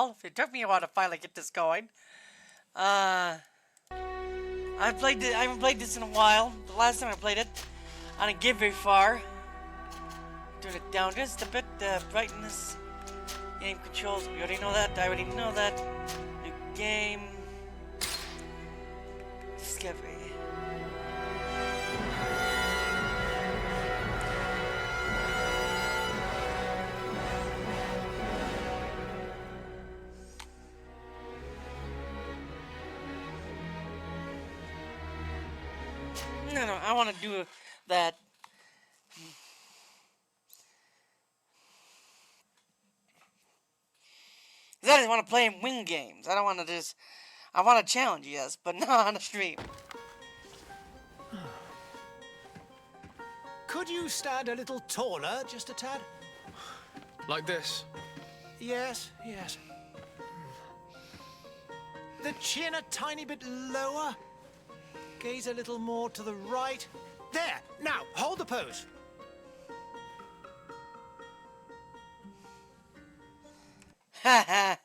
while. It took me a while to finally get this going. I haven't played this in a while. The last time I played it, I didn't get very far. Turn it down just a bit. Brightness, game controls. We already know that. I already know that. New game. Discovery. No, I want to do that. I just want to play and win games. I don't want to just... I want to challenge, yes, but not on a stream. Could you stand a little taller, just a tad? Like this? Yes, yes. The chin a tiny bit lower. Gaze a little more to the right. There! Now, hold the pose. Ha ha.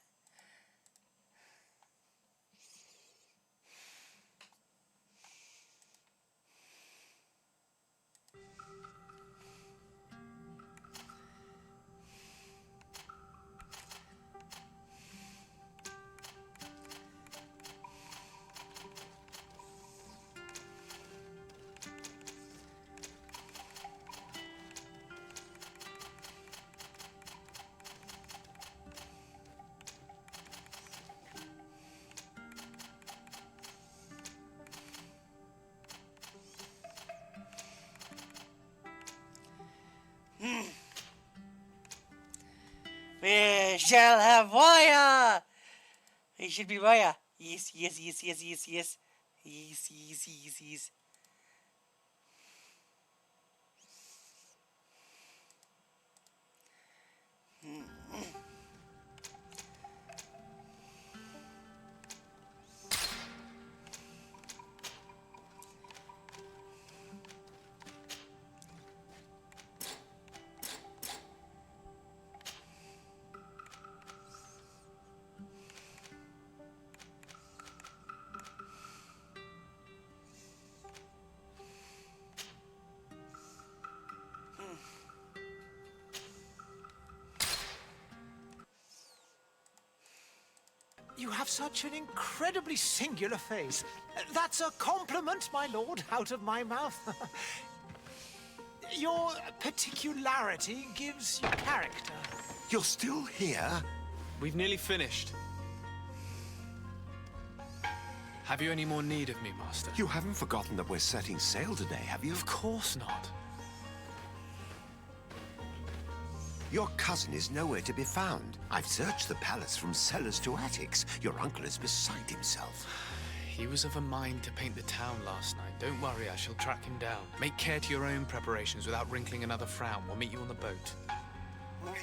We shall have wire! It should be wire. Yes, yes, yes, yes, yes, yes. Yes, yes, yes, yes. You have such an incredibly singular face. That's a compliment, my lord, out of my mouth. Your particularity gives you character. You're still here? We've nearly finished. Have you any more need of me, Master? You haven't forgotten that we're setting sail today, have you? Of course not. Your cousin is nowhere to be found. I've searched the palace from cellars to attics. Your uncle is beside himself. He was of a mind to paint the town last night. Don't worry, I shall track him down. Make care to your own preparations without wrinkling another frown. We'll meet you on the boat.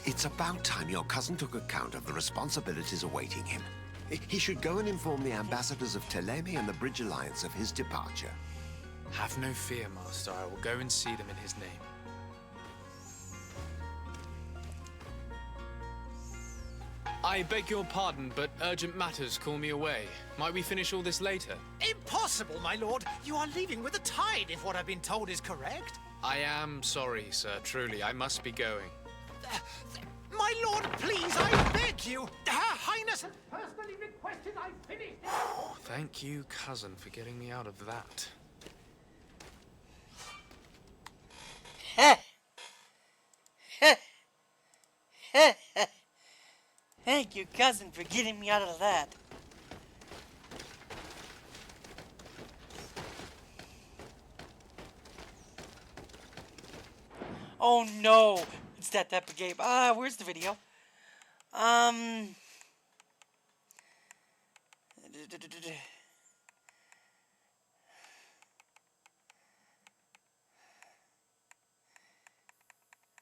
It's about time your cousin took account of the responsibilities awaiting him. He should go and inform the ambassadors of Telemi and the Bridge Alliance of his departure. Have no fear, Master. I will go and see them in his name. I beg your pardon, but urgent matters call me away. Might we finish all this later? Impossible, my lord. You are leaving with the tide, if what I've been told is correct. I am sorry, sir. Truly, I must be going. My lord, please, I beg you. Her Highness has personally requested I finish this. Thank you, cousin, for getting me out of that. Heh. Heh. Heh. Heh. Thank you, cousin, for getting me out of that. Oh no! It's that type of game. Where's the video?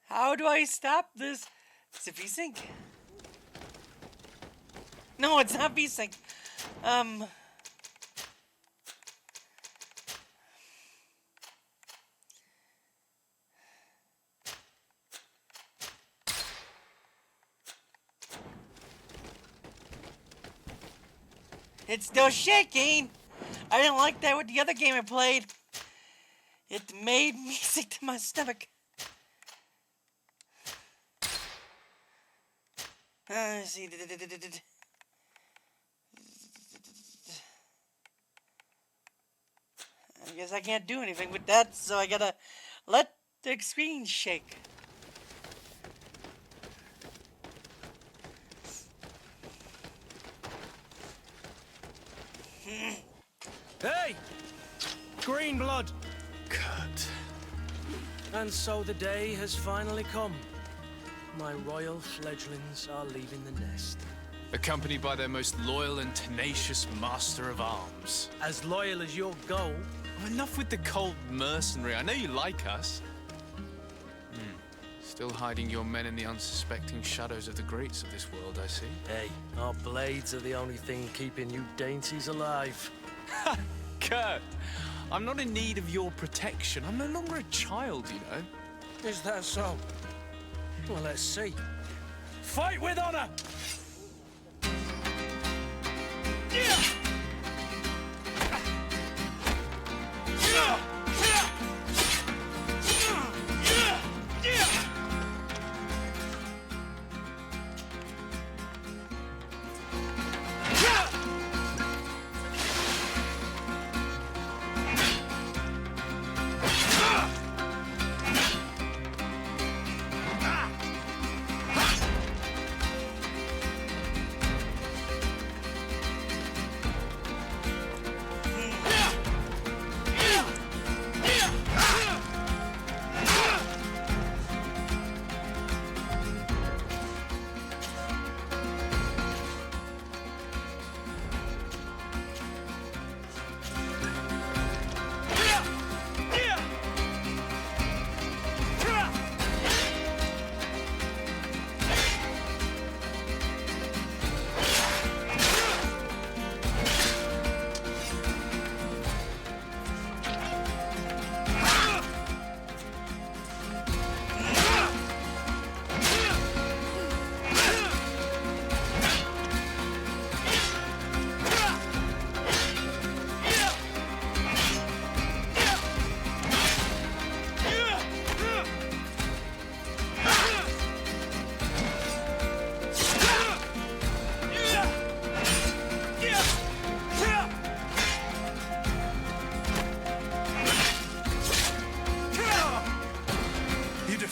How do I stop this? Is it VSync? No, it's not VSync. It's still shaking. I didn't like that with the other game I played. It made me sick to my stomach. Let's see. I guess I can't do anything with that, so I gotta let the screen shake. Hey! Green blood! Kurt. And so the day has finally come. My royal fledglings are leaving the nest. Accompanied by their most loyal and tenacious master of arms. As loyal as your goal. Oh, enough with the cold mercenary. I know you like us. Still hiding your men in the unsuspecting shadows of the greats of this world, I see. Hey, our blades are the only thing keeping you dainties alive. Kurt, I'm not in need of your protection. I'm no longer a child, you know. Is that so? Well, let's see. Fight with honor!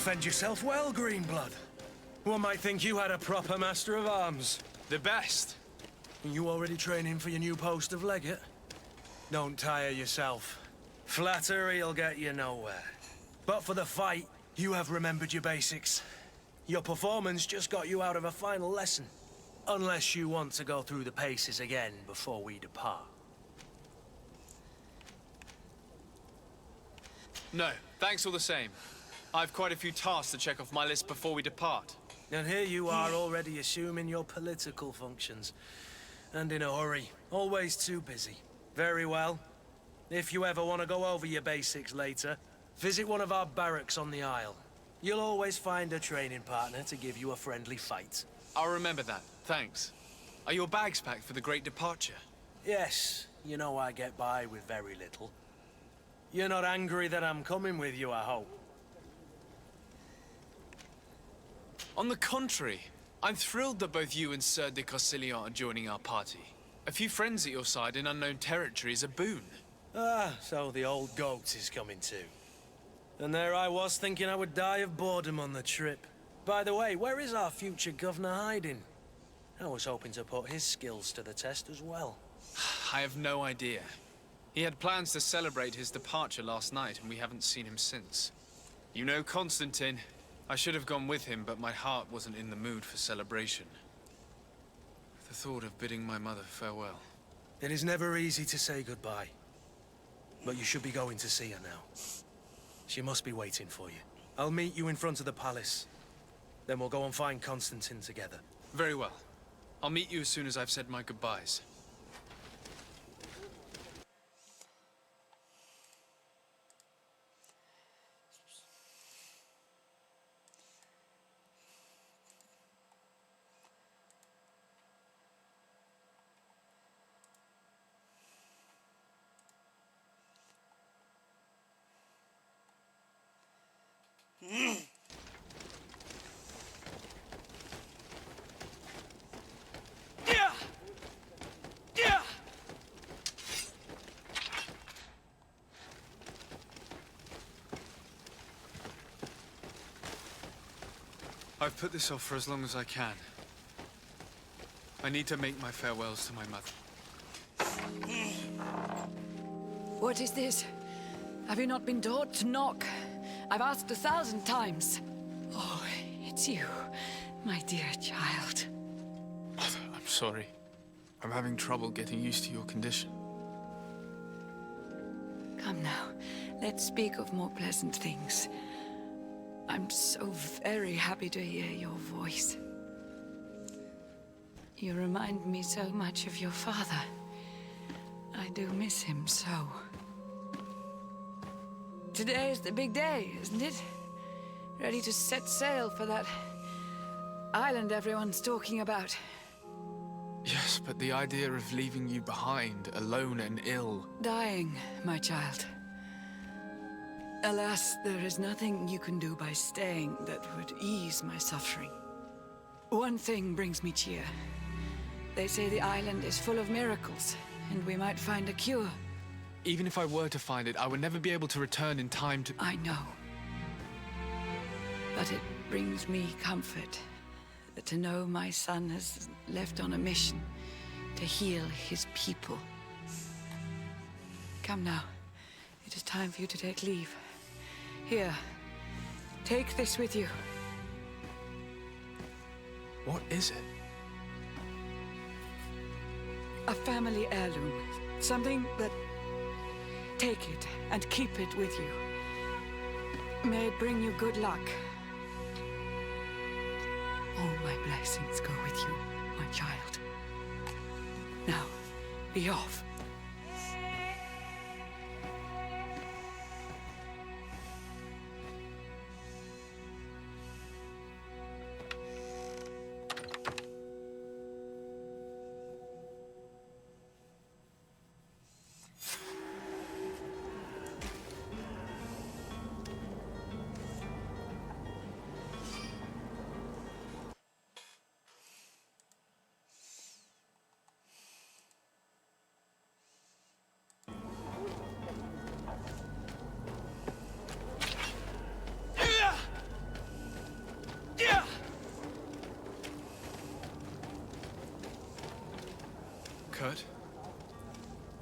Defend yourself well, Greenblood. One might think you had a proper master of arms. The best. You already training for your new post of legate? Don't tire yourself. Flattery'll get you nowhere. But for the fight, you have remembered your basics. Your performance just got you out of a final lesson. Unless you want to go through the paces again before we depart. No, thanks all the same. I've quite a few tasks to check off my list before we depart. And here you are already assuming your political functions. And in a hurry. Always too busy. Very well. If you ever want to go over your basics later, visit one of our barracks on the Isle. You'll always find a training partner to give you a friendly fight. I'll remember that. Thanks. Are your bags packed for the great departure? Yes, you know I get by with very little. You're not angry that I'm coming with you, I hope. On the contrary, I'm thrilled that both you and Sir de Corsillon are joining our party. A few friends at your side in unknown territory is a boon. Ah, so the old goat is coming too. And there I was thinking I would die of boredom on the trip. By the way, where is our future governor hiding? I was hoping to put his skills to the test as well. I have no idea. He had plans to celebrate his departure last night, and we haven't seen him since. You know Constantine. I should have gone with him, but my heart wasn't in the mood for celebration. The thought of bidding my mother farewell. It is never easy to say goodbye. But you should be going to see her now. She must be waiting for you. I'll meet you in front of the palace. Then we'll go and find Constantine together. Very well. I'll meet you as soon as I've said my goodbyes. I've put this off for as long as I can. I need to make my farewells to my mother. What is this? Have you not been taught to knock? I've asked 1,000 times. Oh, it's you, my dear child. Mother, I'm sorry. I'm having trouble getting used to your condition. Come now, let's speak of more pleasant things. I'm so very happy to hear your voice. You remind me so much of your father. I do miss him so. Today is the big day, isn't it? Ready to set sail for that island everyone's talking about. Yes, but the idea of leaving you behind, alone and ill... Dying, my child. Alas, there is nothing you can do by staying that would ease my suffering. One thing brings me cheer. They say the island is full of miracles, and we might find a cure. Even if I were to find it, I would never be able to return in time to... I know. But it brings me comfort to know my son has left on a mission to heal his people. Come now. It is time for you to take leave. Here, take this with you. What is it? A family heirloom. Something that... Take it and keep it with you. May it bring you good luck. All my blessings go with you, my child. Now, be off. Kurt?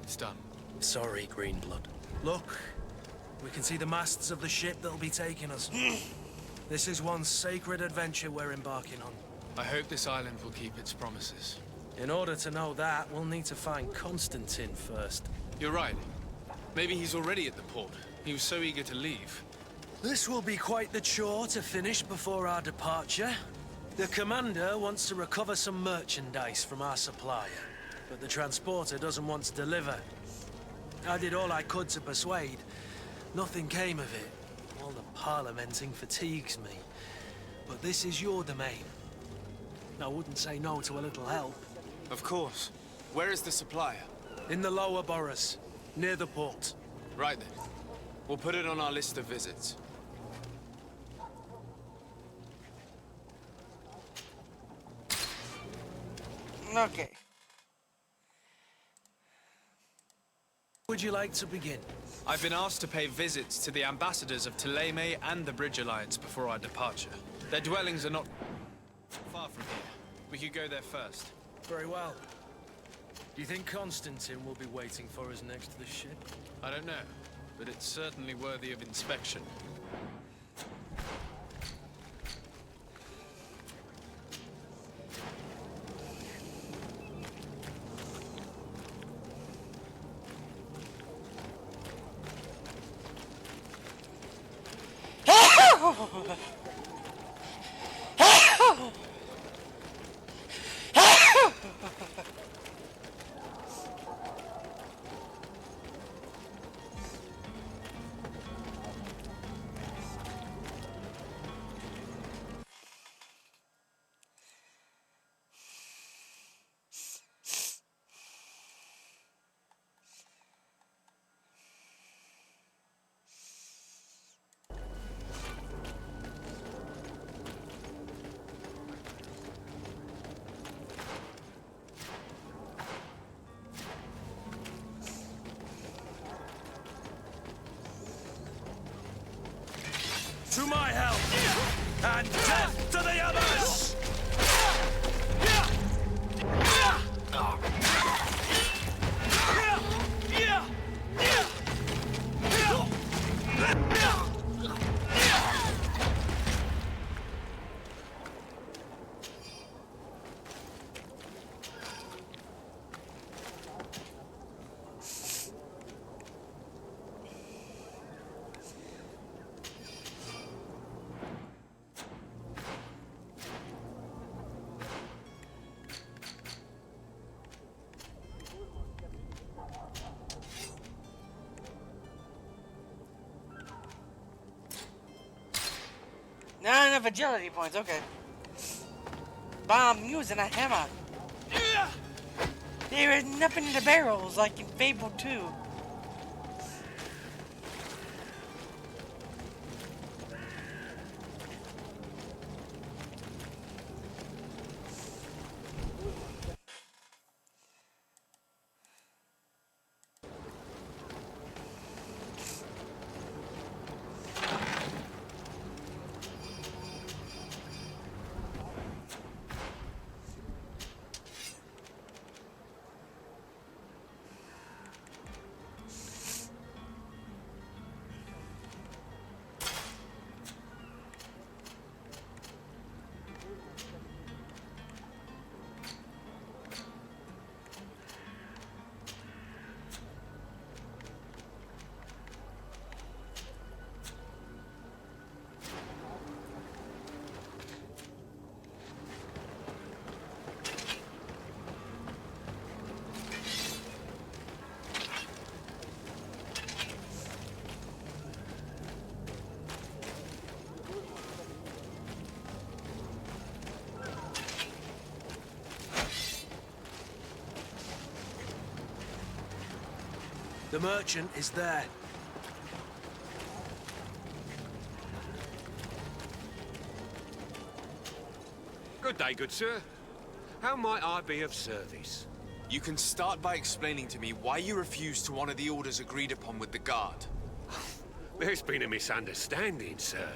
It's done. Sorry, Greenblood. Look, we can see the masts of the ship that'll be taking us. This is one sacred adventure we're embarking on. I hope this island will keep its promises. In order to know that, we'll need to find Constantine first. You're right. Maybe he's already at the port. He was so eager to leave. This will be quite the chore to finish before our departure. The commander wants to recover some merchandise from our supplier, but the transporter doesn't want to deliver. I did all I could to persuade. Nothing came of it. All the parliamenting fatigues me. But this is your domain. I wouldn't say no to a little help. Of course. Where is the supplier? In the lower boroughs, near the port. Right then. We'll put it on our list of visits. Okay. Would you like to begin? I've been asked to pay visits to the ambassadors of Thélème and the Bridge Alliance before our departure. Their dwellings are not far from here. We could go there first. Very well. Do you think Constantine will be waiting for us next to the ship? I don't know, but it's certainly worthy of inspection. To my help! And death to the other! enough agility points, okay. But I'm using a hammer. There is nothing in the barrels like in Fable 2. The merchant is there. Good day, good sir. How might I be of service? You can start by explaining to me why you refused to honor the orders agreed upon with the guard. There's been a misunderstanding, sir.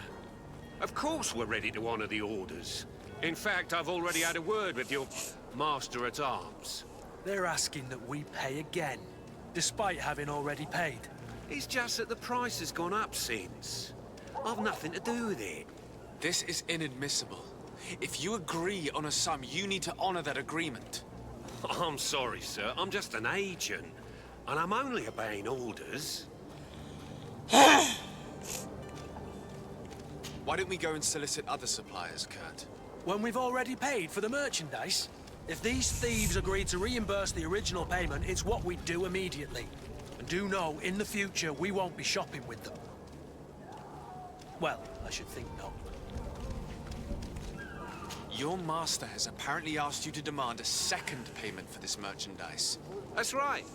Of course we're ready to honor the orders. In fact, I've already had a word with your master-at-arms. They're asking that we pay again, despite having already paid. It's just that the price has gone up since. I've nothing to do with it. This is inadmissible. If you agree on a sum, you need to honor that agreement. I'm sorry, sir. I'm just an agent. And I'm only obeying orders. Why don't we go and solicit other suppliers, Kurt? When we've already paid for the merchandise? If these thieves agree to reimburse the original payment, it's what we do immediately. And do know, in the future, we won't be shopping with them. Well, I should think not. Your master has apparently asked you to demand a second payment for this merchandise. That's right.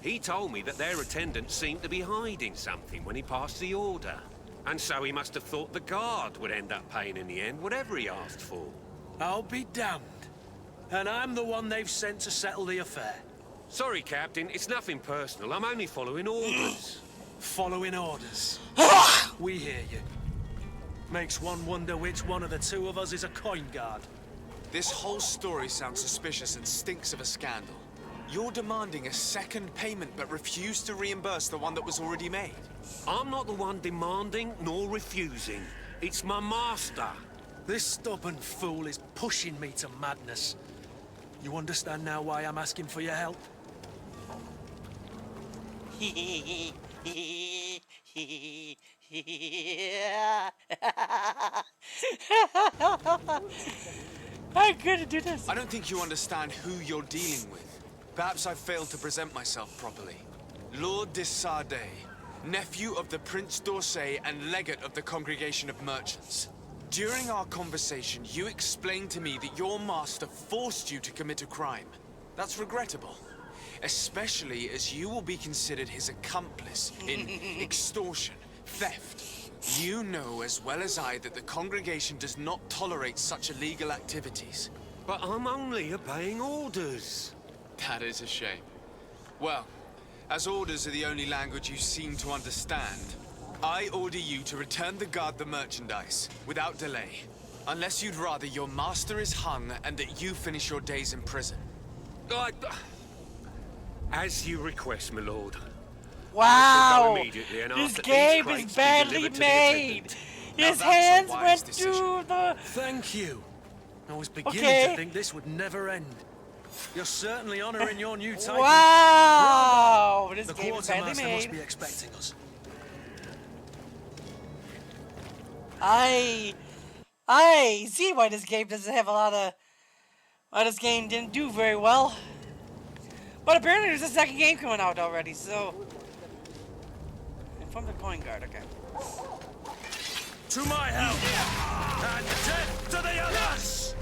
He told me that their attendants seemed to be hiding something when he passed the order. And so he must have thought the guard would end up paying in the end, whatever he asked for. I'll be damned. And I'm the one they've sent to settle the affair. Sorry, Captain. It's nothing personal. I'm only following orders. Following orders. We hear you. Makes one wonder which one of the two of us is a coin guard. This whole story sounds suspicious and stinks of a scandal. You're demanding a second payment but refuse to reimburse the one that was already made. I'm not the one demanding nor refusing. It's my master. This stubborn fool is pushing me to madness. You understand now why I'm asking for your help? I'm gonna do this. I don't think you understand who you're dealing with. Perhaps I failed to present myself properly. Lord de Sardet, nephew of the Prince d'Orsay and legate of the Congregation of Merchants. During our conversation, you explained to me that your master forced you to commit a crime. That's regrettable, especially as you will be considered his accomplice in extortion, theft. You know as well as I that the congregation does not tolerate such illegal activities. But I'm only obeying orders. That is a shame. Well, as orders are the only language you seem to understand, I order you to return the guard the merchandise, without delay. Unless you'd rather your master is hung and that you finish your days in prison. As you request, my lord. Wow! Go immediately and This ask that game these is crates be badly delivered to the made! attendant. His that's a hands wise went decision. through the... Thank you. I was beginning Okay. to think this would never end. You're certainly honoring your new title. Wow! This The game is badly quartermaster must be made. expecting us. I see why this game doesn't have a lot of... Why this game didn't do very well. But apparently there's a second game coming out already, so... And from the coin guard, okay. to my help! And death to the others!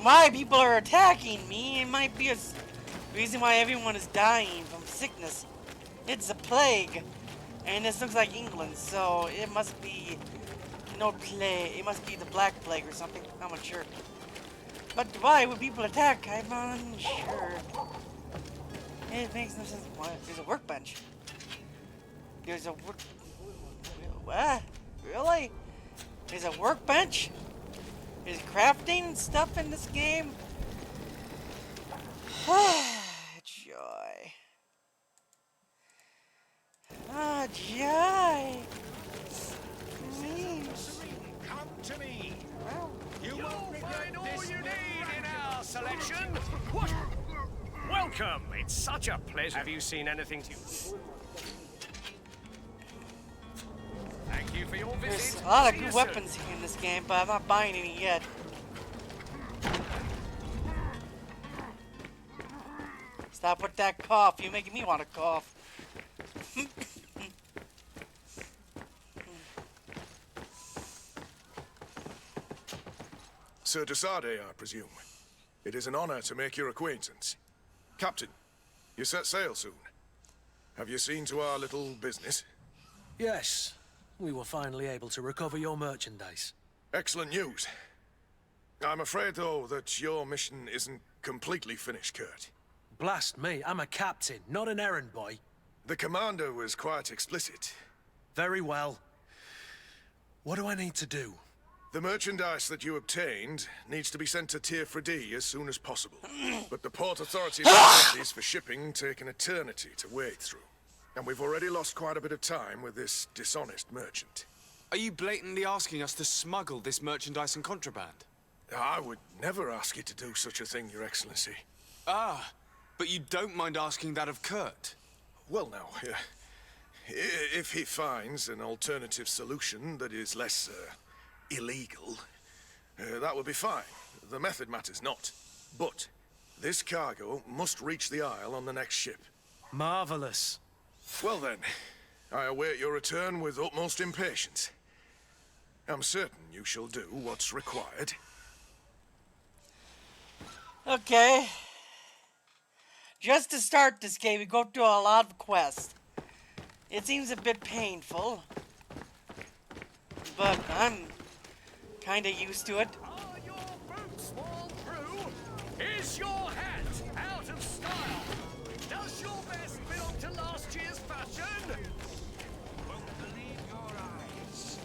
Why people are attacking me? It might be a reason why everyone is dying from sickness. It's a plague, and this looks like England, so it must be no plague. It must be the Black Plague or something. I'm not sure. But why would people attack? I'm unsure. It makes no sense. What? There's a workbench. There's a work. What? Really? There's a workbench? There's crafting stuff in this game? Joy. Ah, joy. Come to me. You will find all you need in our selection. What? Welcome. It's such a pleasure. Have you seen anything to? Thank you for your visit. There's a lot of See you good soon. weapons in this game, but I'm not buying any yet. Stop with that cough. You're making me want to cough. Sir Desade, I presume. It is an honor to make your acquaintance. Captain, you set sail soon. Have you seen to our little business? Yes, we were finally able to recover your merchandise. Excellent news. I'm afraid, though, that your mission isn't completely finished, Kurt. Blast me, I'm a captain, not an errand boy. The commander was quite explicit. Very well. What do I need to do? The merchandise that you obtained needs to be sent to Tier 4D as soon as possible. But the port authority's penalties for shipping take an eternity to wade through. And we've already lost quite a bit of time with this dishonest merchant. Are you blatantly asking us to smuggle this merchandise and contraband? I would never ask you to do such a thing, Your Excellency. Ah, but you don't mind asking that of Kurt? Well, now, if he finds an alternative solution that is less illegal, that would be fine. The method matters not. But this cargo must reach the Isle on the next ship. Marvelous. Well then, I await your return with utmost impatience. I'm certain you shall do what's required. Okay. Just to start this game, we go through a lot of quests. It seems a bit painful, but I'm kind of used to it. Are your boots worn through? Is your hat out of style? Does your vest belong to last year's fashion? Won't believe your eyes.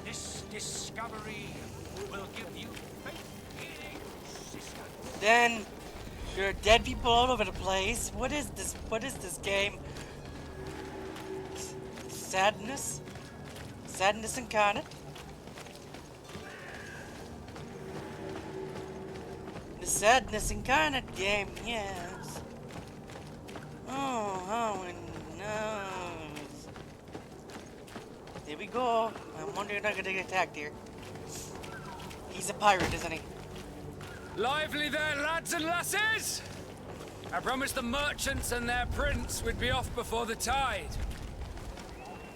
This discovery will give you faith-healing assistance. Then there are dead people all over the place. What is this? What is this game? Sadness? Sadness incarnate? The Sadness Incarnate game, yes. Oh, how it knows. There we go. I'm wondering if I'm gonna get attacked here. He's a pirate, isn't he? Lively there, lads and lasses! I promised the merchants and their prince we'd be off before the tide.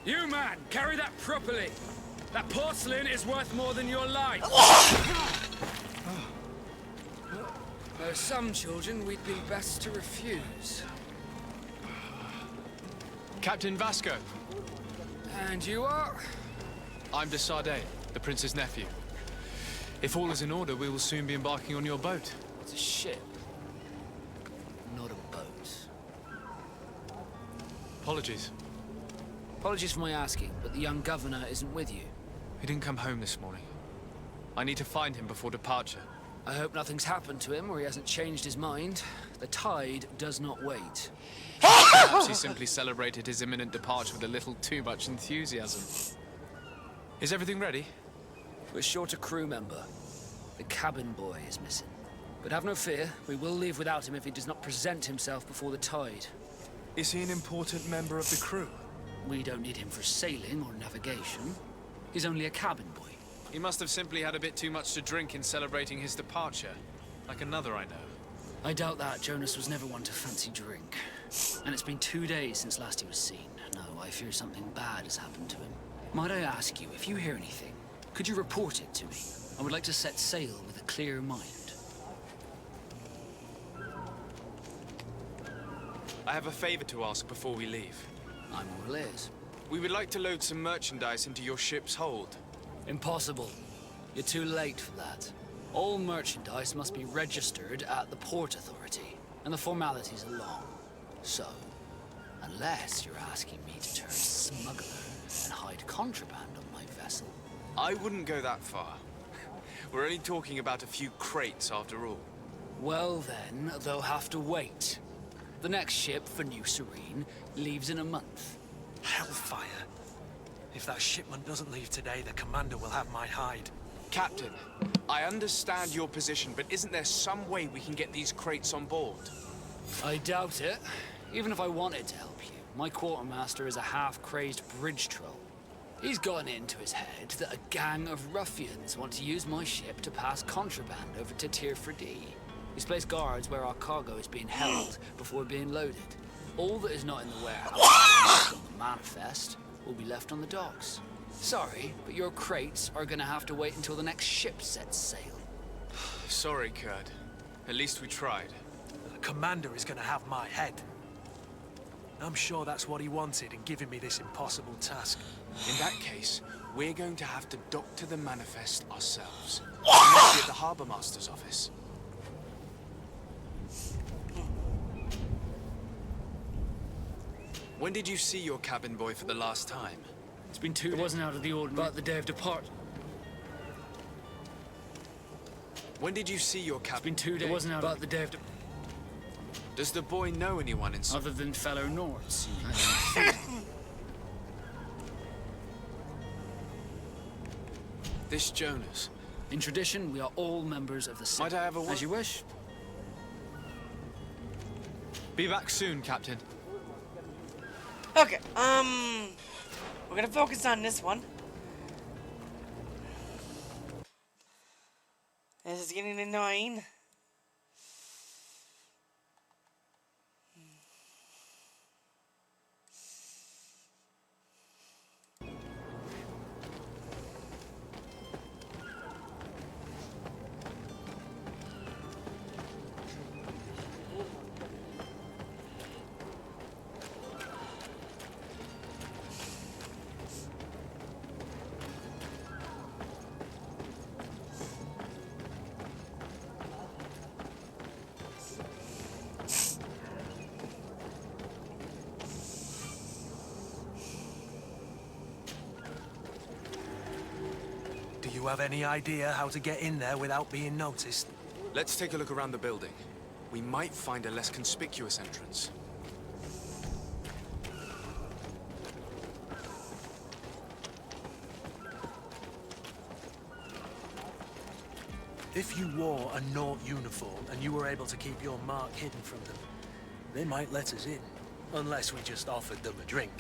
You, man, carry that properly. That porcelain is worth more than your life. There are some children we'd be best to refuse. Captain Vasco, And you are? I'm Desade, the prince's nephew. If all is in order, we will soon be embarking on your boat. It's a ship, not a boat. Apologies. Apologies for my asking, but the young governor isn't with you. He didn't come home this morning. I need to find him before departure. I hope nothing's happened to him or he hasn't changed his mind. The tide does not wait. Perhaps he simply celebrated his imminent departure with a little too much enthusiasm. Is everything ready? We're short a crew member. The cabin boy is missing. But have no fear, we will leave without him if he does not present himself before the tide. Is he an important member of the crew? We don't need him for sailing or navigation. He's only a cabin boy. He must have simply had a bit too much to drink in celebrating his departure. Like another I know. I doubt that. Jonas was never one to fancy drink. And it's been 2 days since last he was seen. No, I fear something bad has happened to him. Might I ask you, if you hear anything, could you report it to me? I would like to set sail with a clear mind. I have a favor to ask before we leave. I'm all ears. We would like to load some merchandise into your ship's hold. Impossible. You're too late for that. All merchandise must be registered at the Port Authority, and the formalities are long. So, unless you're asking me to turn smuggler and hide contraband on my vessel. I wouldn't go that far. We're only talking about a few crates after all. Well then, they'll have to wait. The next ship for New Serene leaves in a month. Hellfire. If that shipment doesn't leave today, the commander will have my hide. Captain, I understand your position, but isn't there some way we can get these crates on board? I doubt it. Even if I wanted to help you, my quartermaster is a half-crazed bridge troll. He's gotten it into his head that a gang of ruffians want to use my ship to pass contraband over to Tier 4D. He's placed guards where our cargo is being held before being loaded. All that is not in the warehouse on the manifest will be left on the docks. Sorry, but your crates are gonna have to wait until the next ship sets sail. Sorry, Kurd. At least we tried. The commander is gonna have my head. I'm sure that's what he wanted in giving me this impossible task. In that case, we're going to have to doctor the manifest ourselves. Maybe at the Harbour Master's office. When did you see your cabin boy for the last time? It's been 2 days. It wasn't out of the ordinary, but the day of depart. When did you see your cabin? It's been 2 days. It wasn't out but the day of Does the boy know anyone in other than fellow Nords? This Jonas. In tradition, we are all members of the same. Might I have a word? As you wish. Be back soon, Captain. Okay, we're gonna focus on this one. This is getting annoying. Do you have any idea how to get in there without being noticed? Let's take a look around the building. We might find a less conspicuous entrance. If you wore a Nort uniform and you were able to keep your mark hidden from them, they might let us in, unless we just offered them a drink.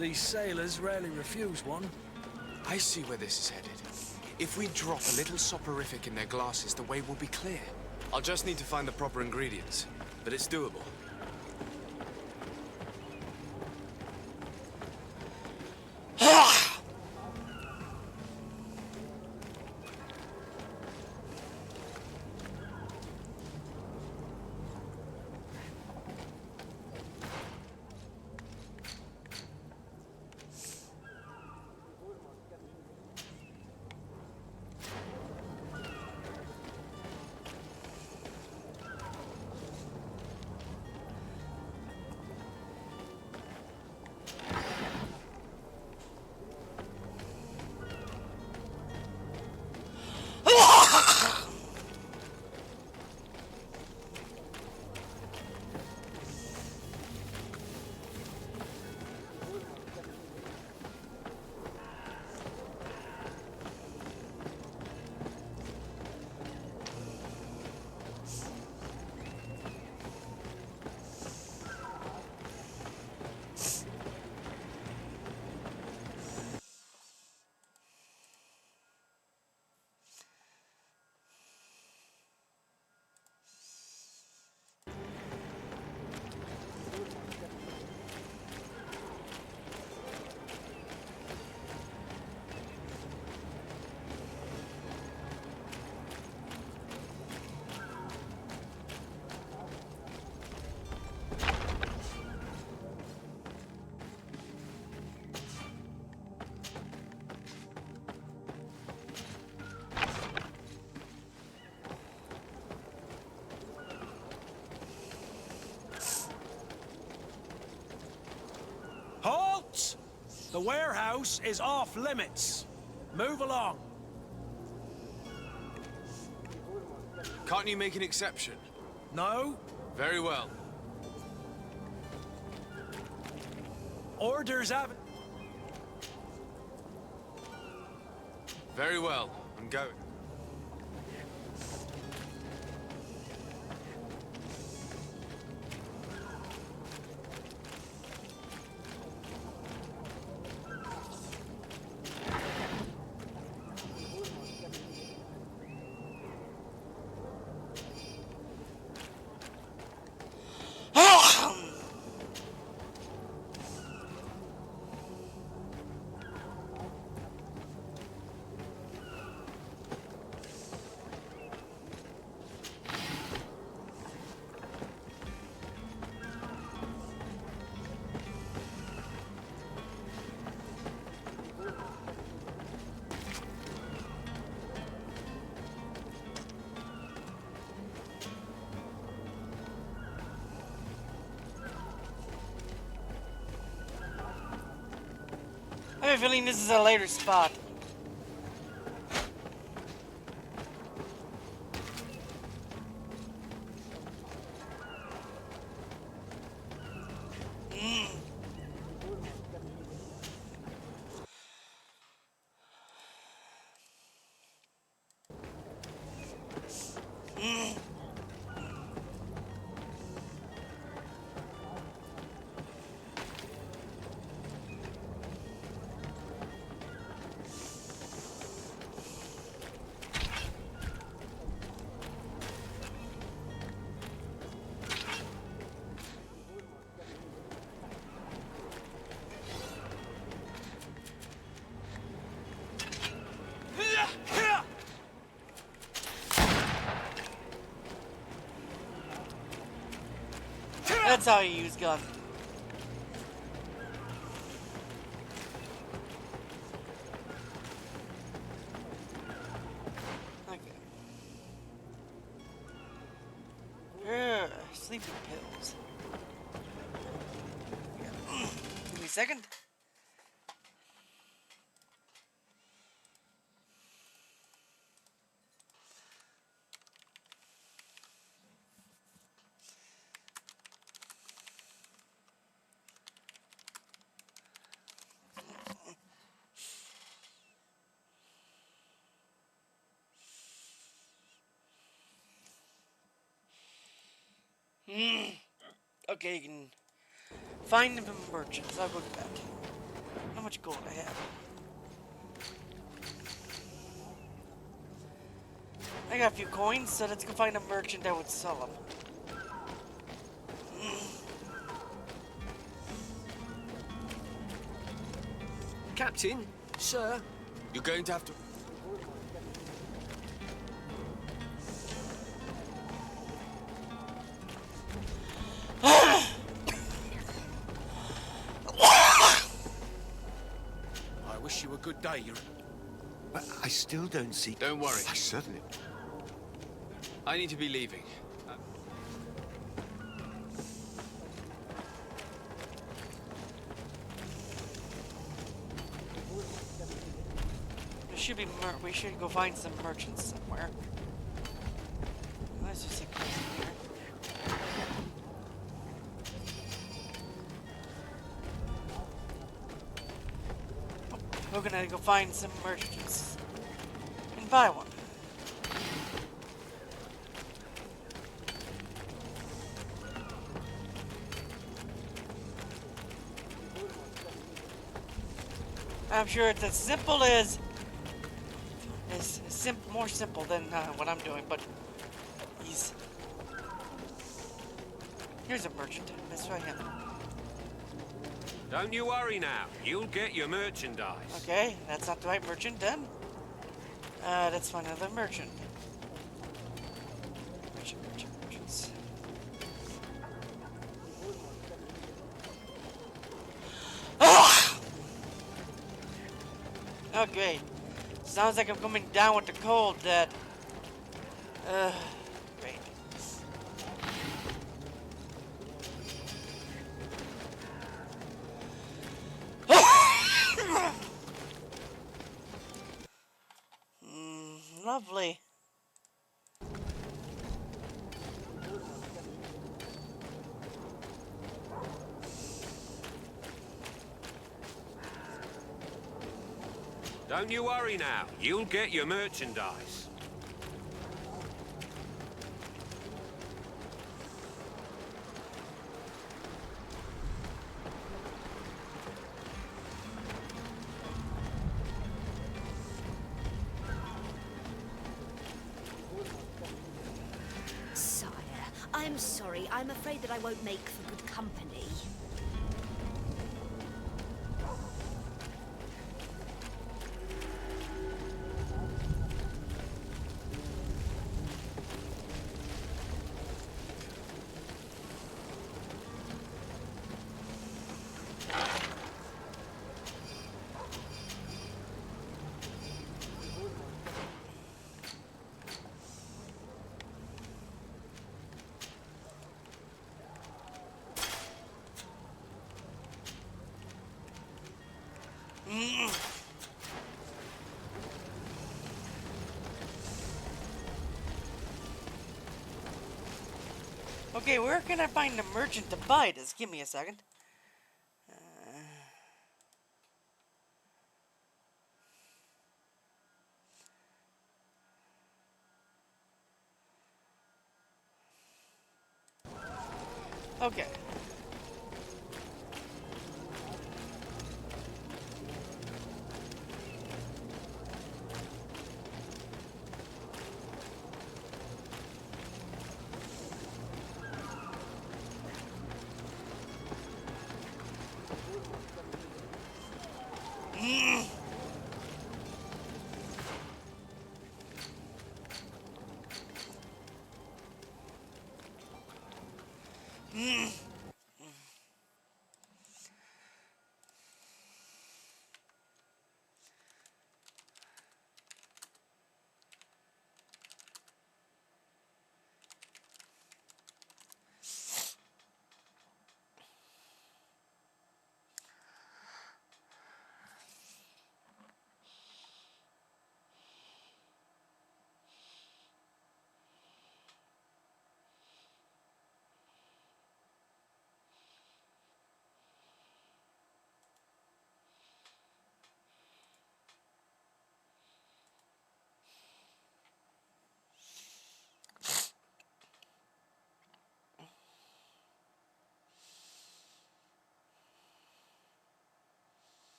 These sailors rarely refuse one. I see where this is headed. If we drop a little soporific in their glasses, the way will be clear. I'll just need to find the proper ingredients, but it's doable. The warehouse is off limits. Move along. Can't you make an exception? No? Very well. Orders have... Very well. I'm going. I have a feeling this is a later spot. That's how you use gun. Okay. Sleeping pills. Give me a second. Okay, you can find the merchants. I'll go to that. How much gold I have? I got a few coins, so let's go find a merchant that would sell them. Captain, sir, You're going to have to... I wish you a good day, you... But I still don't see... Don't worry. I certainly... I need to be leaving. We should go find some merchants somewhere. Let's just see what's in here. We're gonna go find some merchants and buy one. I'm sure it's as simple as more simple than what I'm doing, but here's a merchant. That's right here. don't you worry now. You'll get your merchandise. Okay, that's not the right merchant then. Let's find another merchant. Merchants. Okay. Sounds like I'm coming down with the cold, Dad. Wait. lovely. Don't you worry now. You'll get your merchandise. Sire, I'm sorry. I'm afraid that I won't make for good company. Okay, where can I find a merchant to buy this? Give me a second. Okay.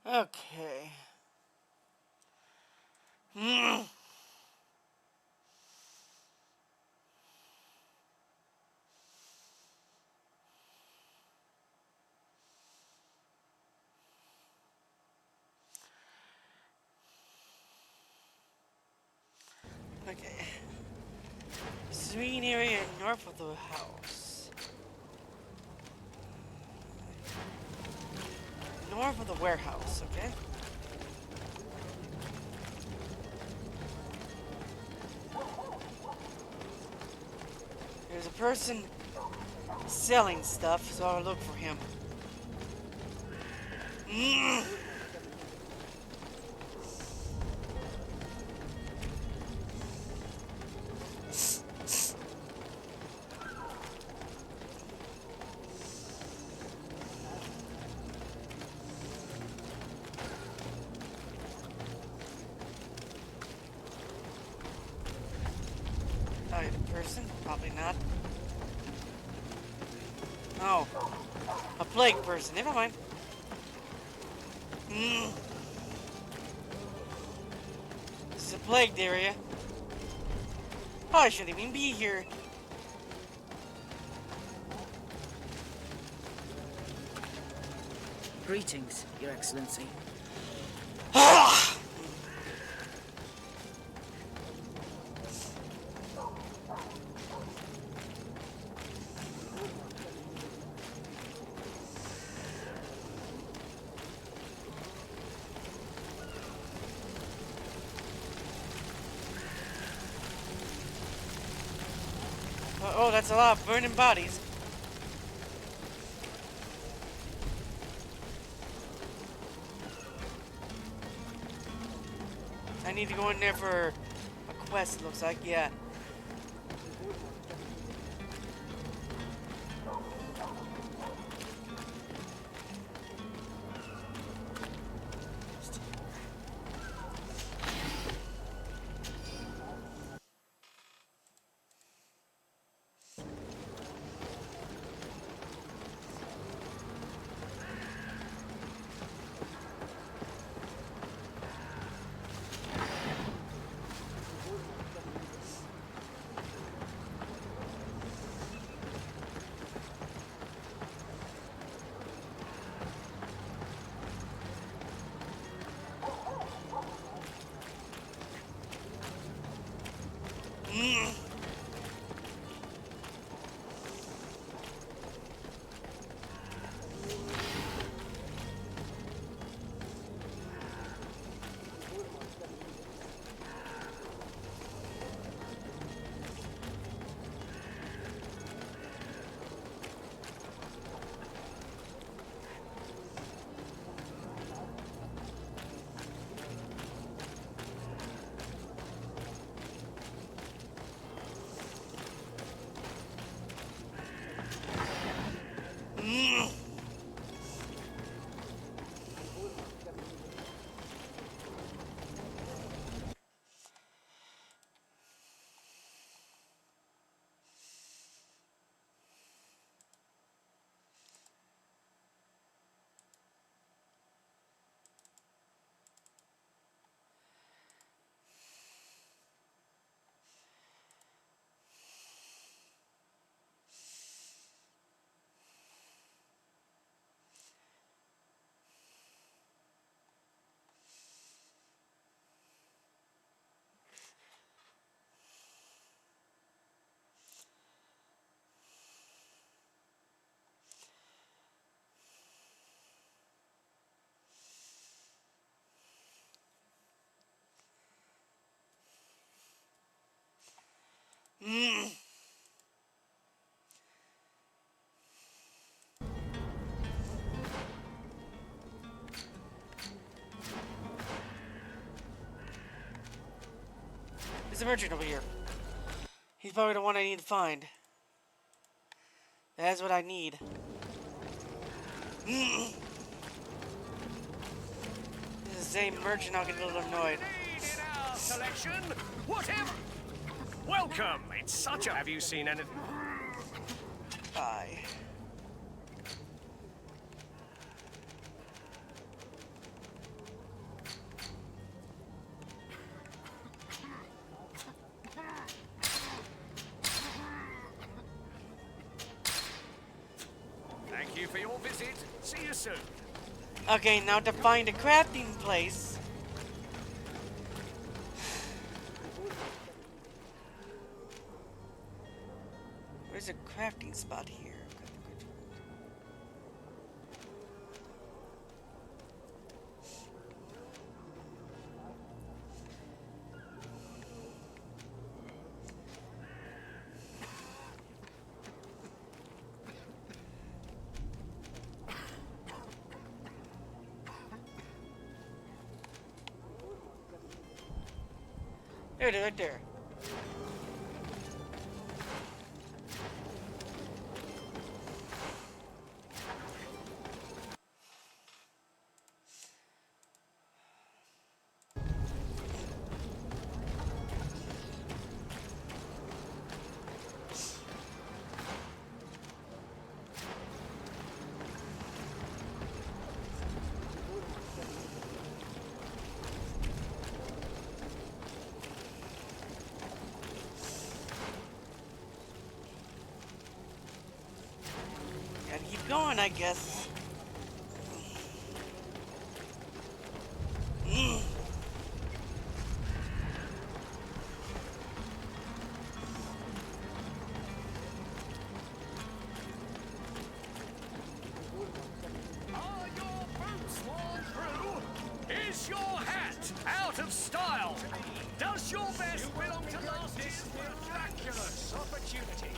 Okay. Okay. Serene area north of the house. North of the warehouse, okay? There's a person selling stuff, so I'll look for him. Person? Probably not. Oh. A plague person. Never mind. This is a plagued area. Probably shouldn't even be here. Greetings, Your Excellency. Oh, that's a lot of burning bodies. I need to go in there for a quest, looks like, yeah. There's a merchant over here. He's probably the one I need to find. That's what I need. This is the same merchant, I'll get a little annoyed. In our selection, whatever. Welcome. It's such a. Have you seen anything? Bye. Thank you for your visit. See you soon. Okay, now to find a crafting place. Where's a crafting spot here? There it is, right there. Gotta keep going, I guess. Are your boots worn through? Is your hat out of style? Does your vest belong to last year's miraculous opportunity?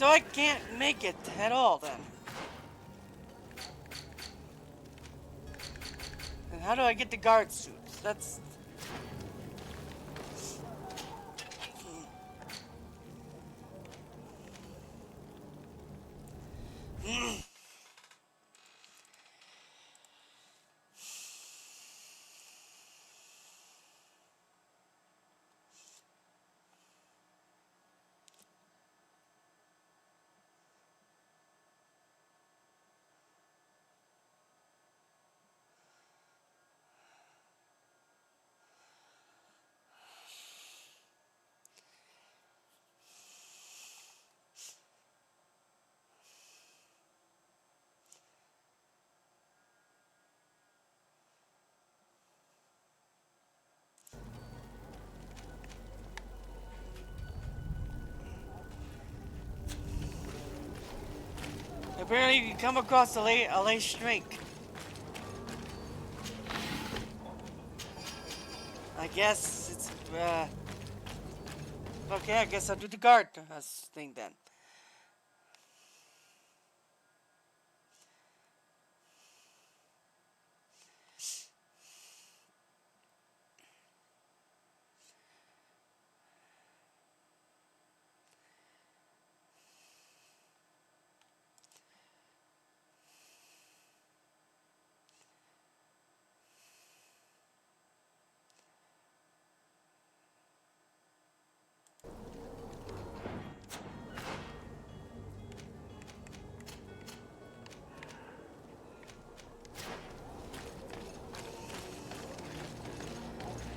So I can't make it at all then. And how do I get the guard suits? That's... Apparently you can come across a lace streak. I guess it's, okay, I guess I'll do the guard thing then.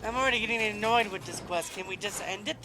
I'm already getting annoyed with this quest. Can we just end it?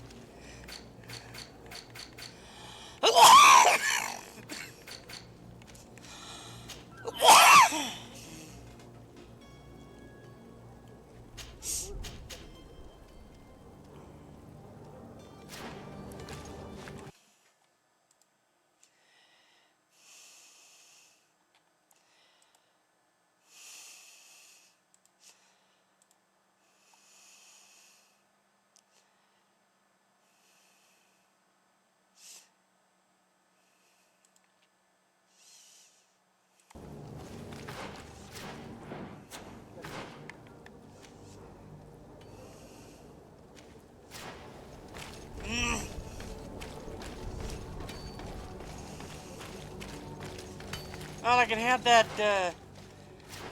Well, I can have that,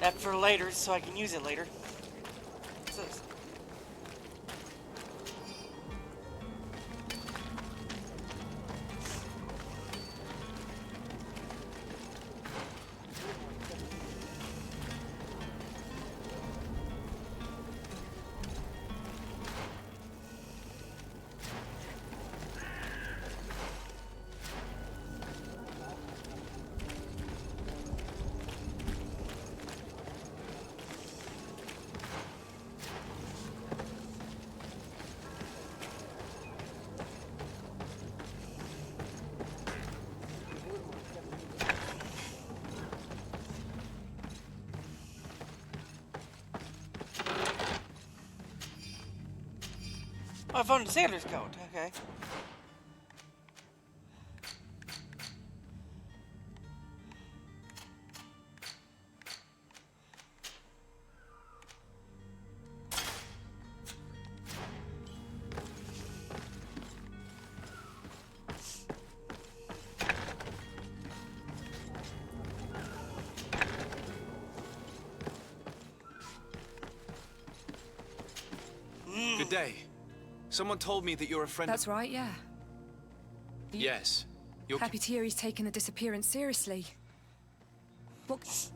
that for later, so I can use it later. So, oh, I found the sailor's coat. Okay. Good day. Someone told me that you're a friend. That's right, yeah. Yes. You're Happy to hear he's taken the disappearance seriously. What?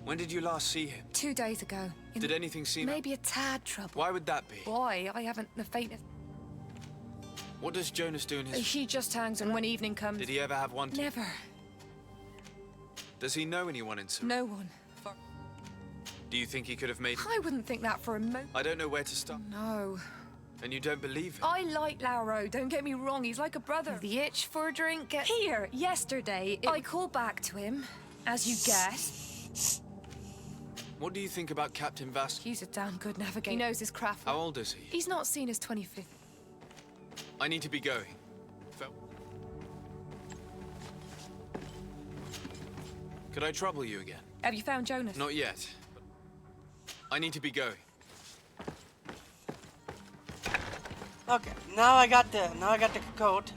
When did you last see him? 2 days ago. Did anything seem... Maybe a tad trouble. Why would that be? Boy, I haven't the faintest... What does Jonas do in his... He just hangs on when evening comes. Did he ever have one to... Never. Does he know anyone in Sur... No one. Do you think he could have made... I wouldn't think that for a moment. I don't know where to start. No. And you don't believe him? I like Lauro, don't get me wrong, he's like a brother. The itch for a drink... Here, yesterday, I called back to him, as you guessed. What do you think about Captain Vasquez? He's a damn good navigator. He knows his craft. How old is he? He's not seen his 25th. I need to be going. Could I trouble you again? Have you found Jonas? Not yet. I need to be going. Okay, now I got the coat.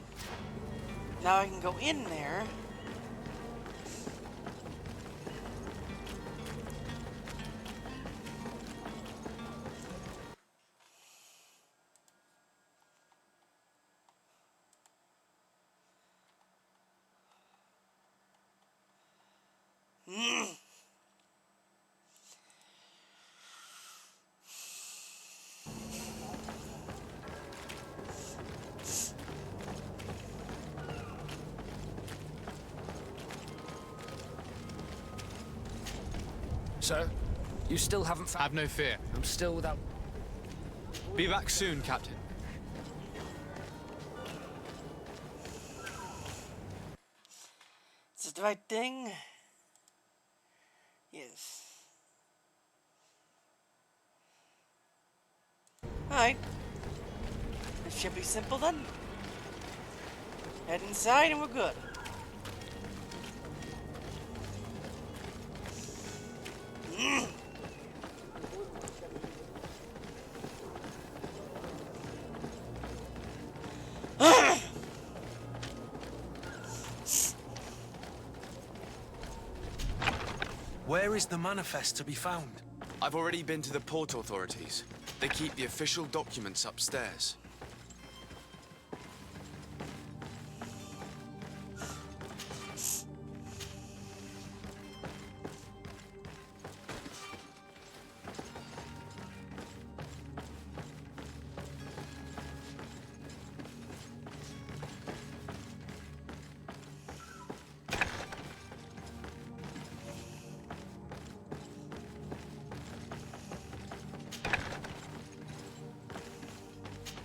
Now I can go in there. So, you still haven't found... Have no fear. I'm still without... Be back soon, Captain. Is this the right thing? Yes. Alright. It should be simple then. Head inside and we're good. Where is the manifest to be found? I've already been to the port authorities. They keep the official documents upstairs.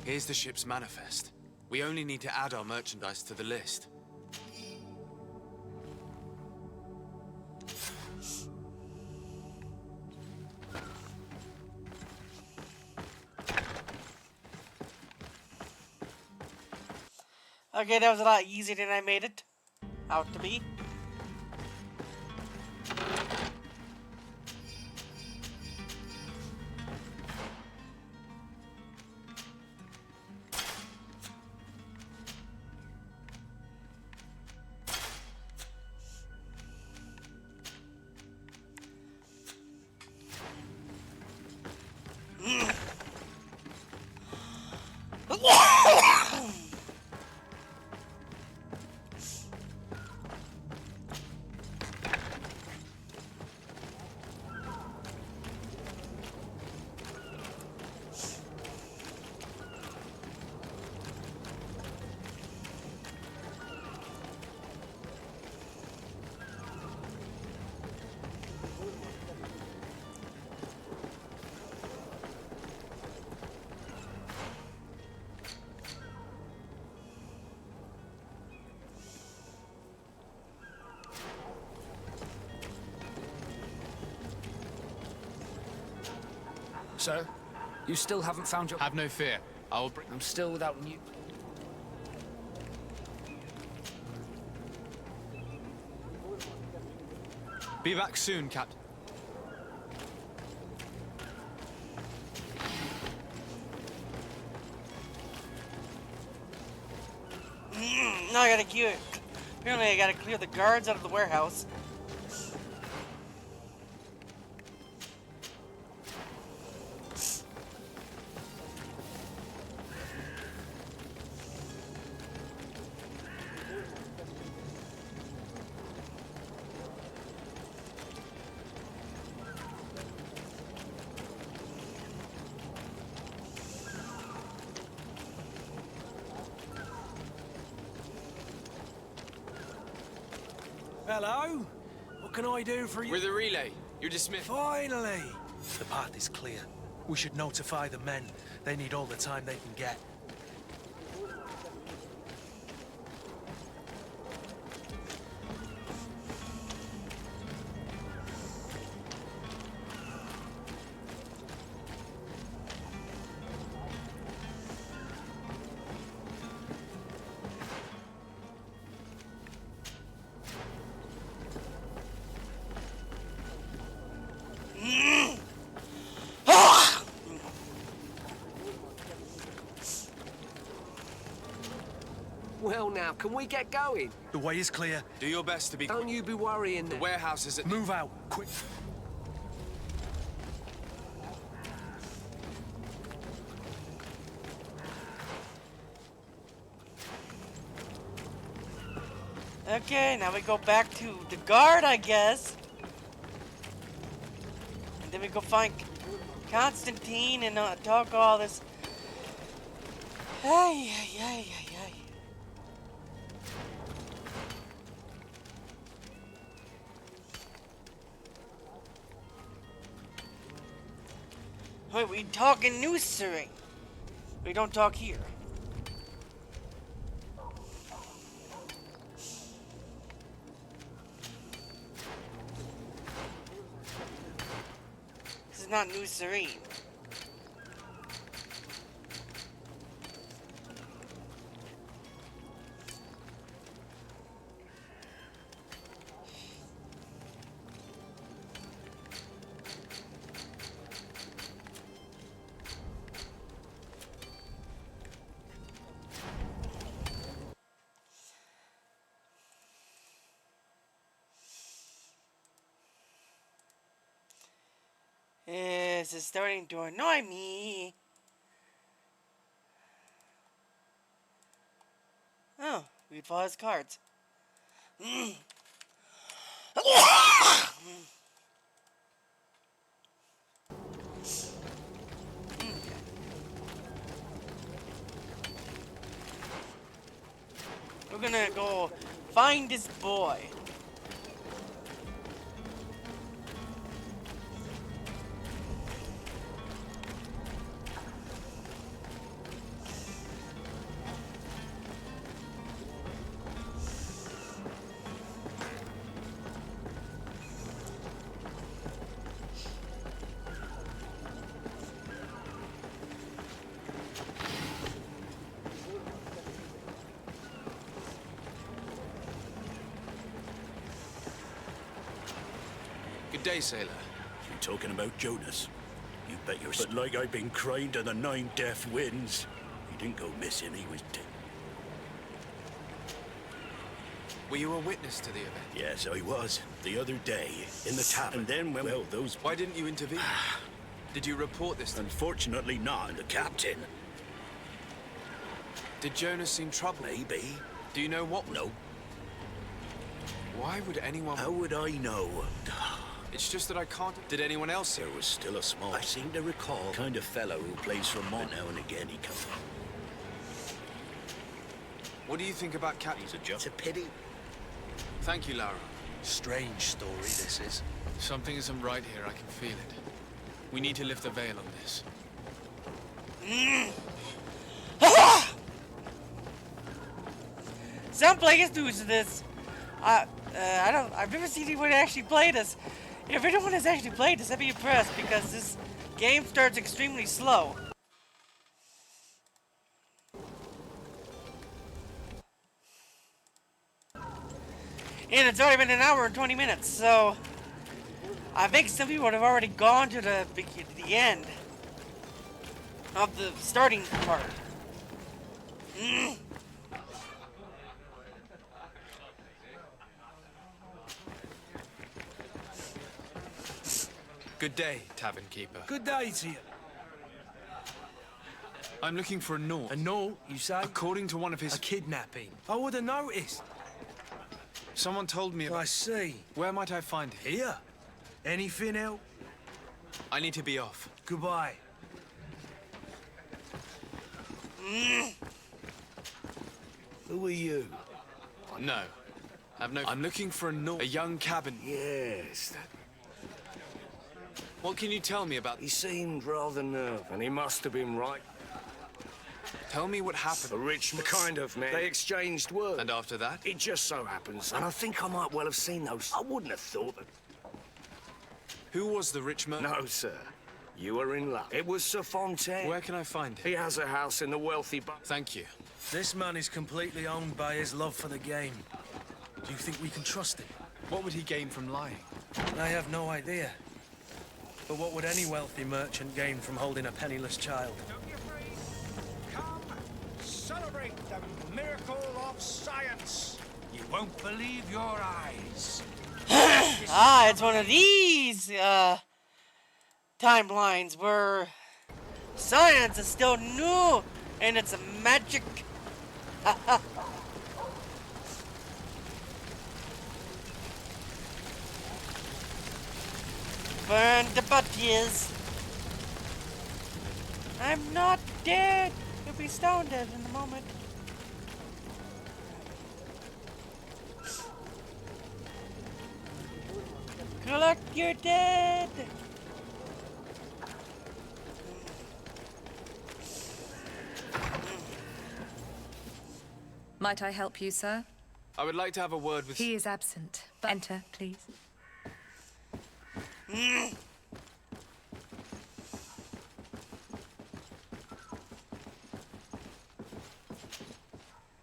Here's the ship's manifest. We only need to add our merchandise to the list. Okay, that was a lot easier than I made it out to be. So, you still haven't found your... Have no fear. I will bring... I'm still without new... Be back soon, Captain. Now I gotta clear. Apparently, I gotta clear the guards out of the warehouse. Hello? What can I do for you? With a relay. You're dismissed. Finally! The path is clear. We should notify the men. They need all the time they can get. Well now, can we get going? The way is clear. Do your best to be Don't quick. you be worrying. The warehouse is at... Move out, quick. Okay, now we go back to the guard, I guess. And then we go find Constantine and talk all this. Ay, ay, ay, ay, ay. Wait, we talk in nursery. We don't talk here. This is not New Serene. This is starting to annoy me. Oh, GreedFall has cards. We're gonna go find this boy. Good day, sailor. You talking about Jonas? You bet your... But like I've been crying to the 9 death winds. He didn't go missing, he was dead. Were you a witness to the event? Yes, I was. The other day, in the tavern. And then when... Well, those... Why didn't you intervene? Did you report this to... Unfortunately not. The captain. Did Jonas seem troubled? Maybe. Do you know what? No. Why would anyone... How would I know? It's just that I can't... Did anyone else see? There was still a small... I seem to recall... kind of fellow who plays for Mon. Now and again he comes... What do you think about Captain? He's a joke. It's a pity. Thank you, Lara. Strange story, this is. Something isn't right here, I can feel it. We need to lift the veil on this. Some players do this. I've never seen anyone actually play this. If anyone has actually played this, I'd be impressed because this game starts extremely slow. And it's already been an hour and 20 minutes, so I think some people would have already gone to the end of the starting part. Good day, tavern keeper. Good day to you. I'm looking for a Nord. A note, you say? According to one of his... A kidnapping. I would have noticed. Someone told me about... I see. Where might I find him? Here? Anything else? I need to be off. Goodbye. Who are you? No. I'm looking for a Nord. A young cabin. Yes, that... What can you tell me about... He seemed rather nervous, and he must have been right. Tell me what happened. A rich kind of man. They exchanged words. And after that? It just so happens. And I think I might well have seen those. I wouldn't have thought that. Who was the rich merchant? No, sir. You were in luck. It was Sir Fontaine. Where can I find him? He has a house in the wealthy... Thank you. This man is completely owned by his love for the game. Do you think we can trust him? What would he gain from lying? I have no idea. But what would any wealthy merchant gain from holding a penniless child? Don't be afraid. Come, celebrate the miracle of of science. You won't believe your eyes. Ah, it's one of these timelines where science is still new and it's magic. Burn the butties. I'm not dead. You'll be stone dead in a moment. Collect your dead. Might I help you, sir? I would like to have a word with... He is absent. But enter, please.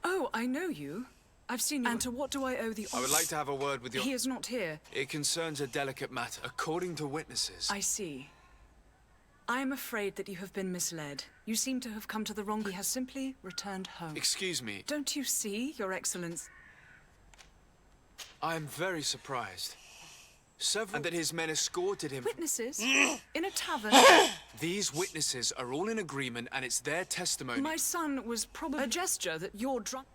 Oh, I know you. I've seen you. And to what do I owe the... I would like to have a word with your... He is not here. It concerns a delicate matter. According to witnesses... I see. I am afraid that you have been misled. You seem to have come to the wrong... He has simply returned home. Excuse me. Don't you see, Your Excellence? I am very surprised. Several... And that his men escorted him... Witnesses? In a tavern? These witnesses are all in agreement, and it's their testimony... My son was probably... A gesture that you're drunk...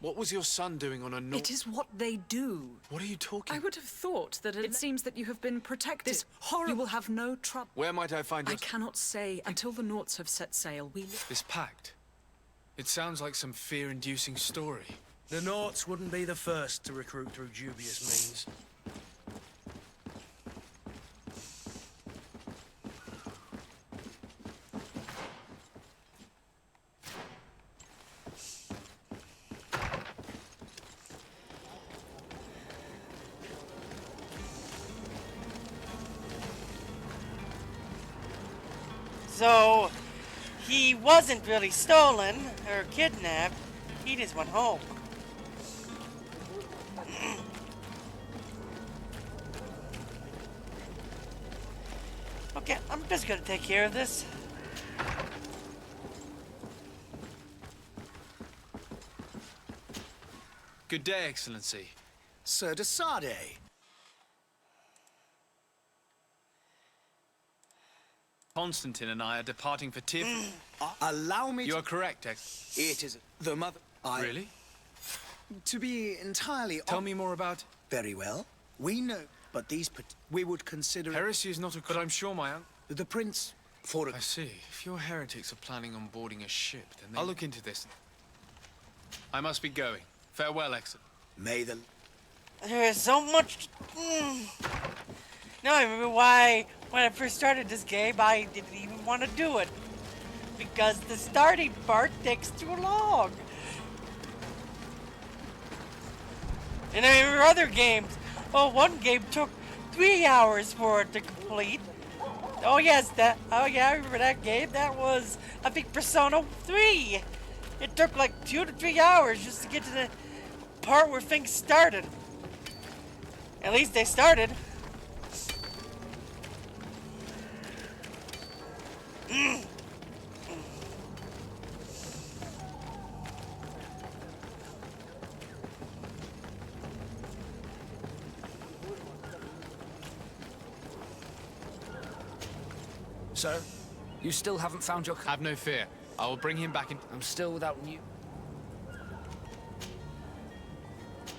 What was your son doing on a It is what they do. What are you talking... I would have thought that it seems that you have been protected. This horror... You will have no trouble. Where might I find your... I cannot say. Until the Naughts have set sail, we... This pact? It sounds like some fear-inducing story. The Naughts wouldn't be the first to recruit through dubious means. So, he wasn't really stolen or kidnapped. He just went home. Okay, I'm just gonna take care of this. Good day, Excellency. Sir de Sade. Constantine and I are departing for Tiv. Allow me You to... are correct, It is the mother... Really? To be entirely... Tell me more about... Very well. We know, but these... We would consider... Heresy is not a... But I'm sure my uncle... The prince... For a... I see. If your heretics are planning on boarding a ship, then I'll look into this. I must be going. Farewell, Excellent. May the... There is so much... Now I remember why, when I first started this game, I didn't even want to do it. Because the starting part takes too long. And I remember other games. Oh, one game took 3 hours for it to complete. Oh yes, oh yeah, I remember that game. That was, I think, Persona 3. It took like 2 to 3 hours just to get to the part where things started. At least they started. Sir, you still haven't found your... Have no fear. I will bring him back in... I'm still without new...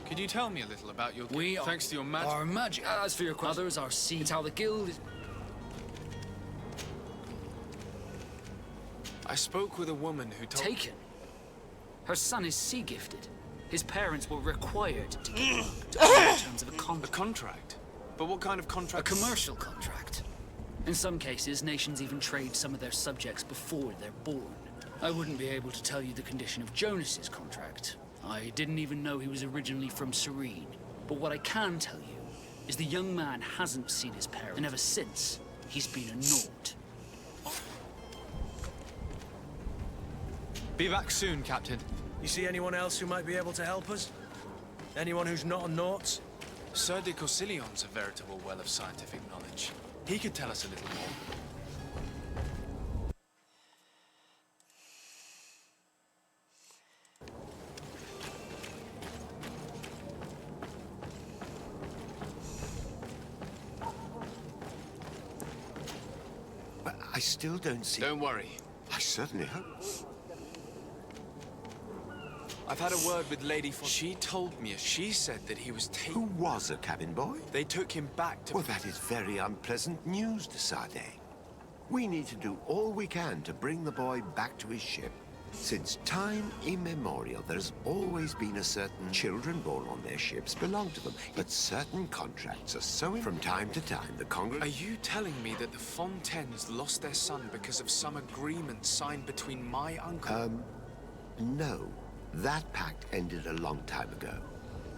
Could you tell me a little about your... We are... Thanks to your magic... Our magic. As for your question, others are seen. It's how the guild is... I spoke with a woman who told... Taken. Her son is sea-gifted. His parents were required to give him in terms of a contract. A contract? But what kind of contract? A commercial contract. In some cases, nations even trade some of their subjects before they're born. I wouldn't be able to tell you the condition of Jonas's contract. I didn't even know he was originally from Serene. But what I can tell you is the young man hasn't seen his parents, and ever since, he's been a naught. Be back soon, Captain. You see anyone else who might be able to help us? Anyone who's not a Naught? Sir de Corsillion's a veritable well of scientific knowledge. He could tell us a little more. I still don't see... Don't worry. I certainly hope. I've had a word with Lady She told me, she said that he was taken... Who was a cabin boy? They took him back to... Well, that is very unpleasant news, de Sade. We need to do all we can to bring the boy back to his ship. Since time immemorial, there's always been a certain children born on their ships belong to them. But certain contracts are so... From time to time, the Congress... Are you telling me that the Fontaines lost their son because of some agreement signed between my uncle... No. That pact ended a long time ago.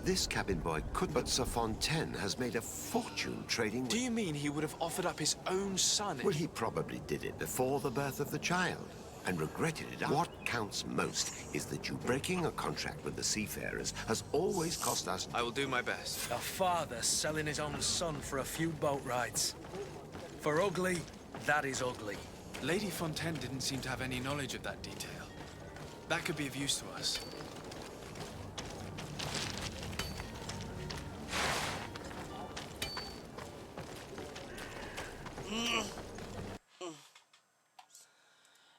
This cabin boy could... But Sir Fontaine has made a fortune trading with... Do you mean he would have offered up his own son? Well, he probably did it before the birth of the child. And regretted it. What counts most is that you breaking a contract with the seafarers has always cost us... I will do my best. A father selling his own son for a few boat rides. For ugly, that is ugly. Lady Fontaine didn't seem to have any knowledge of that detail. That could be of use to us.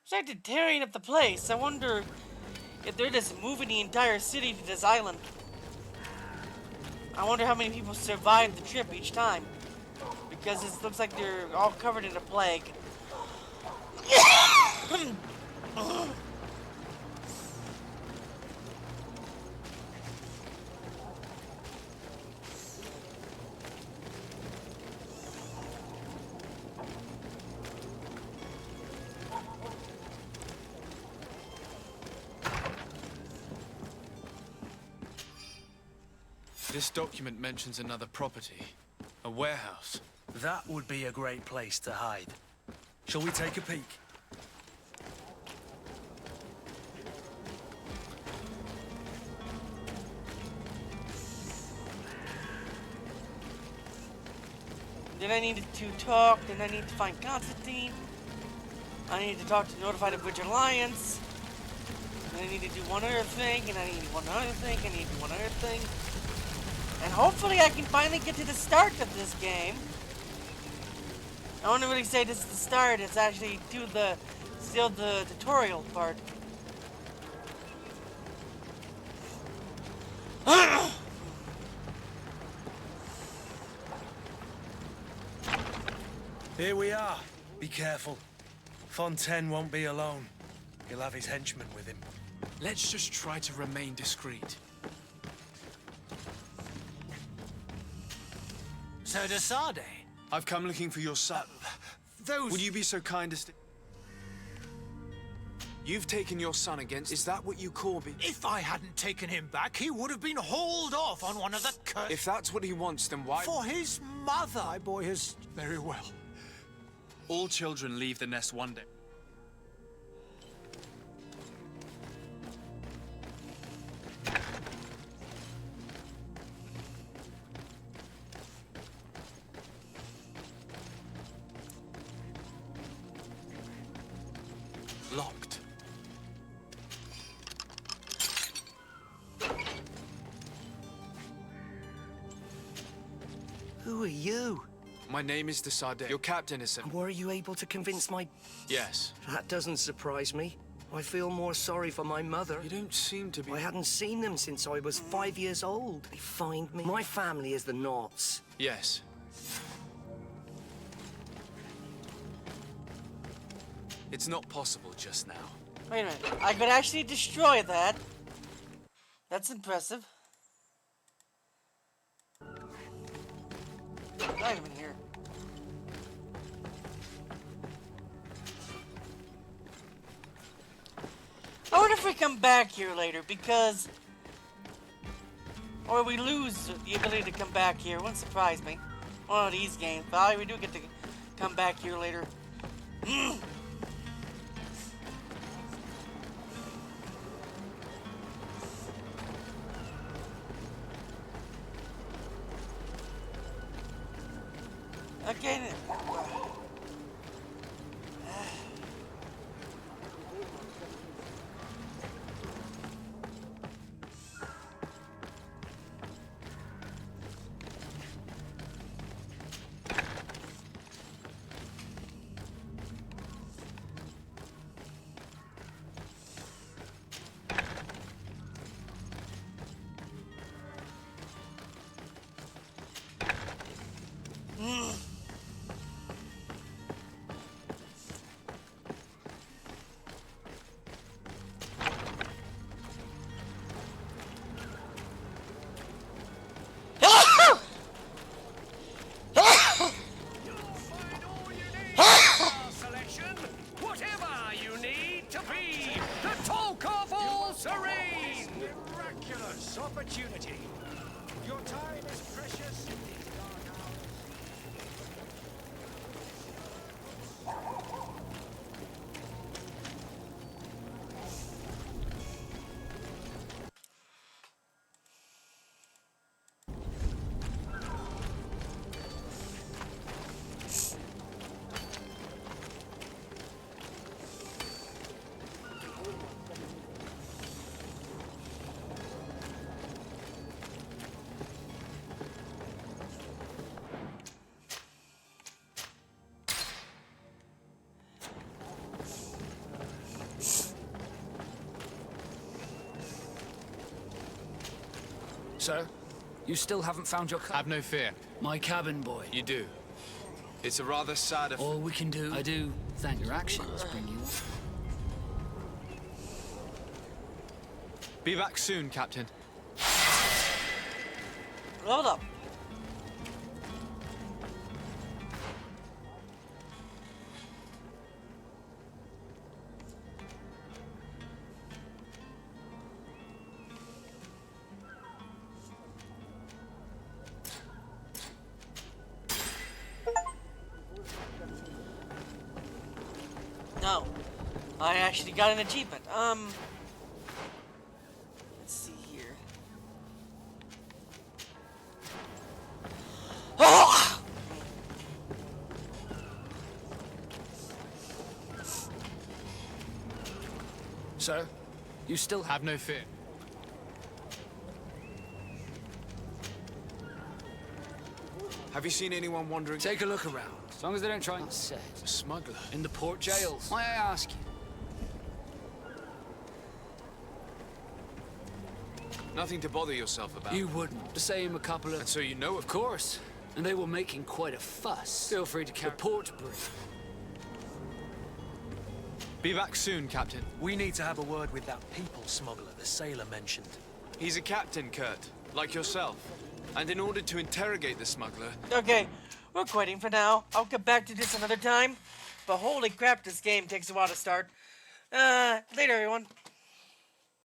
Started tearing up the place. I wonder if they're just moving the entire city to this island. I wonder how many people survive the trip each time. Because it looks like they're all covered in a plague. This document mentions another property. A warehouse. That would be a great place to hide. Shall we take a peek? Then I needed to talk, then I need to find Constantine. I need to talk to notify the Bridge Alliance. And I need to do one other thing, and I need one other thing, and I need to do one other thing. And hopefully I can finally get to the start of this game. I wouldn't really say this is the start, it's actually still the tutorial part. Here we are. Be careful. Fontaine won't be alone. He'll have his henchmen with him. Let's just try to remain discreet. Sir de Sade. I've come looking for your son. Those... Would you be so kind as to... You've taken your son against... Is that what you call me? If I hadn't taken him back, he would have been hauled off on one of the curse... If that's what he wants, then why... For his mother. My boy is very well. All children leave the nest one day. Locked. Who are you? My name is de Sade. Your captain is... Were you able to convince my... Yes. That doesn't surprise me. I feel more sorry for my mother. You don't seem to be... I hadn't seen them since I was 5 years old. They find me. My family is the Knots. Yes. It's not possible just now. Wait a minute. I could actually destroy that. That's impressive. Item in here. I wonder if we come back here later, because... Or we lose the ability to come back here. Wouldn't surprise me. One of these games. But we do get to come back here later. Okay. Precious opportunity. Your time is precious in these dark hours. Sir, you still haven't found your Have no fear. My cabin boy. You do. It's a rather sad All we can do... I do thank your actions bring you... Be back soon, Captain. Hold up. No, I actually got an achievement. Let's see here. Oh! Sir, you still Have no fear. Have you seen anyone wandering? Take a look around. As long as they don't try and set. A smuggler. In the port jails. May I ask you? Nothing to bother yourself about. You wouldn't. The same a couple of... And so you know, Of course. And they were making quite a fuss. Feel free to carry... The port bridge. Be back soon, Captain. We need to have a word with that people smuggler the sailor mentioned. He's a captain, Kurt, like yourself. And in order to interrogate the smuggler... Okay, we're quitting for now. I'll get back to this another time. But holy crap, this game takes a while to start. Later, everyone.